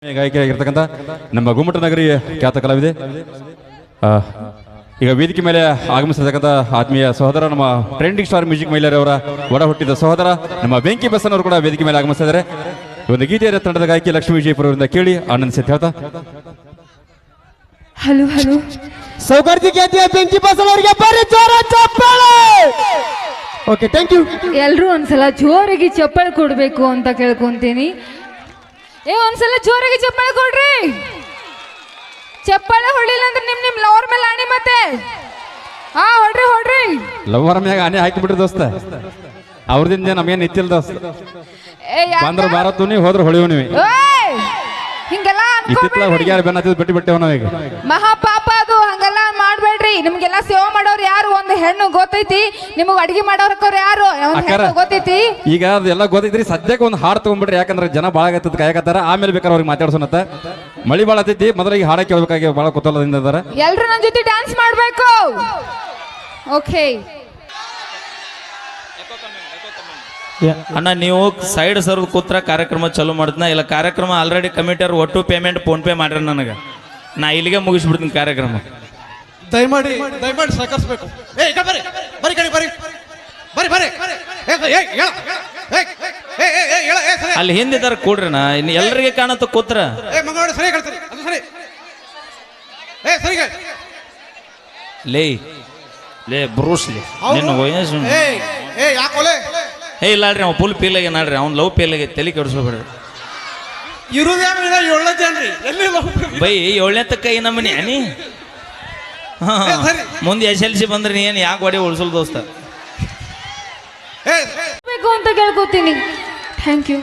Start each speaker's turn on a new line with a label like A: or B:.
A: ಗಾಯಕಿಯಾಗಿರ್ತಕ್ಕಂಥ ನಮ್ಮ ಗುಮ್ಮಟ ನಗರಿ ಖ್ಯಾತ ಕಲಾವಿದೆ ಈಗ ವೇದಿಕೆ ಮೇಲೆ ಆಗಮಿಸಿರ್ತಕ್ಕಂಥ ಆತ್ಮೀಯ ಸಹೋದರ ನಮ್ಮ ಟ್ರೆಂಡಿಂಗ್ ಸ್ಟಾರ್ ಮ್ಯೂಸಿಕ್ ಮಹಿಳೆಯರವರ ಒಡ ಹುಟ್ಟಿದ ಸಹೋದರ ನಮ್ಮ ಬೆಂಕಿ ಬಸನವರು ಕೂಡ ವೇದಿಕೆ ಮೇಲೆ ಆಗಮಿಸಿದ್ದಾರೆ. ಒಂದು ಗೀತೆಯ ತಂಡದ ಗಾಯಕಿ ಲಕ್ಷ್ಮೀ ವಿಜಯಪುರದಿಂದ ಕೇಳಿ ಆನಂದಿಸಿ ಹೇಳ್ತಾ
B: ಹಲೋ ಹಲೋ
C: ಸೌಕರ್ಯ ಖ್ಯಾತಿಯ ಬೆಂಕಿ ಬಸವರಿಗೆ ಬರೀ ಜೋರ ಚಪ್ಪಾಳೆ. Okay thank you.
B: ಎಲ್ರು ಒಂದ್ಸಲ ಜೋರಾಗಿ ಚಪ್ಪಾಳೆ ಕೊಡ್ಬೇಕು ಅಂತ ಕೇಳ್ಕೊಂತೀನಿ. ಒಂದ್ಸಲ ಜೋರಾಗಿ ಚಪ್ಪಾಳೆ ಕೊಡ್ರಿ. ಚಪ್ಪಾಳೆ ಹೊಡಿಲ್ಲ ಅಂದ್ರೆ ನಿಮ್ ಲವರ್ ಮೇಲೆ ಆಣಿ ಮತ್ತೆ ಹೊಡ್ರಿ ಹೊಡ್ರಿ.
A: ಲವರ್ ಮ್ಯಾಗ ಆನೆ ಹಾಕಿ ಬಿಡ್ರಿ ದೋಸ್ತ. ಅವ್ರದಿಂದ ನಮ್ಗೇನ್ ಇತ್ತಿಲ್ಲ ದೋಸ್ತ. ಬಂದ್ರ ಬಾರತ್ತು ನೀ ಹೋದ್ರ ಹೊಳಿವ ನೀವಿ
B: ಹಿಂಗೆಲ್ಲ
A: ಇತ್ತಿತ್ತಲ ಹುಡುಗಿಯಾರ ಬೆನ್ನ ಬಿಟ್ಟು ಬಿಟ್ಟೆವ ನಾವೀಗ.
B: ಮಹಾ ಪಾಪ ಅದು. ಹಂಗೆಲ್ಲ ಮಾಡ್ಬೇಡ್ರಿ. ನಿಮ್ಗೆಲ್ಲ ಸೇವೆ ಮಾಡೋರು ಯಾರು? ಒಂದು ಹೆಣ್ಣು ಗೊತ್ತೈತಿ. ನಿಮಗ್ ಅಡಿಗೆ ಮಾಡೋರ್ಕೋರ್ ಯಾರು ಗೊತ್ತೈತಿ?
A: ಈಗ ಅದೆಲ್ಲ ಗೊತ್ತೈತ್ರಿ. ಸದ್ಯಕ್ಕೆ ಒಂದು ಹಾಡು ತಗೊಂಡ್ಬಿಡ್ರಿ, ಯಾಕಂದ್ರೆ ಜನ ಬಾಳ ಆಗತ್ತದ ಕಾಯಕತ್ತಾರ. ಆಮೇಲೆ ಬೇಕಾದ್ರೆ ಅವ್ರಿಗೆ ಮಾತಾಡ್ಸೋಣತ್ತ. ಮಳಿ ಬಾಳ ಆತೈತಿ, ಮೊದಲಿಗೆ ಹಾಡ ಕೇಳ್ಬೇಕಾಗಿ ಬಹಳ ಕುತೂಹಲದಿಂದ ಅದಾರ.
B: ಎಲ್ರು ನನ್ನ ಜೊತೆ ಡ್ಯಾನ್ಸ್ ಮಾಡ್ಬೇಕು. ಓಕೆ
D: ಅಣ್ಣ, ನೀವು ಸೈಡ್ ಸರ್ವ್ ಕೂತ್ರ ಕಾರ್ಯಕ್ರಮ ಚಾಲೂ ಮಾಡಿದ್ನ ಇಲ್ಲ? ಕಾರ್ಯಕ್ರಮ ಆಲ್ರೆಡಿ ಕಮಿಟಿಯವ್ರು ಒಟ್ಟು ಪೇಮೆಂಟ್ ಫೋನ್ ಪೇ ಮಾಡ್ರಿ ನನಗೆ. ನಾ ಇಲ್ಲಿಗೆ ಮುಗಿಸ್ಬಿಡ್ತೀನಿ ಕಾರ್ಯಕ್ರಮ.
C: ದಯಮಾಡಿ ಸಹಕರಿಸಬೇಕು.
D: ಅಲ್ಲಿ ಹಿಂದಿದ್ದಾರೆ ಕೂಡ್ರಿ. ನಾ ಇನ್ನು ಎಲ್ಲರಿಗೆ ಕಾಣತ್ತ ಕೂತ್ರ ಲೇ ಲೇ ಬ್ರೂಸ್ಲಿ ನಿನ್ನ ವಯಸ್ಸು ಇಲ್ಲ ಅಲ್ರಿ. ಅವ್ನು ಫುಲ್ ಪೀಲ್ ಆಗಿ ನಾಡ್ರಿ. ಅವ್ನು ಲವ್ ಪೀಲ್ ಆಗಿ ತಲೆ ಕೆಡಿಸ್ಕೋಬೇಡ್ರಿ. ಬೈ 7ನೇ ತಕ್ಕ ಈ ನಮ್ಮನಿ ಅನಿ ಮುಂದೆ SLC ಬಂದ್ರೆ ನೀ ಏನು ಯಾಕೆ ಹೊಡಿ ಉಳಿಸಲ್ ದೋಸ್ತ
B: ಬೇಕು ಅಂತ ಕೇಳ್ಕೊತೀನಿ. Thank you.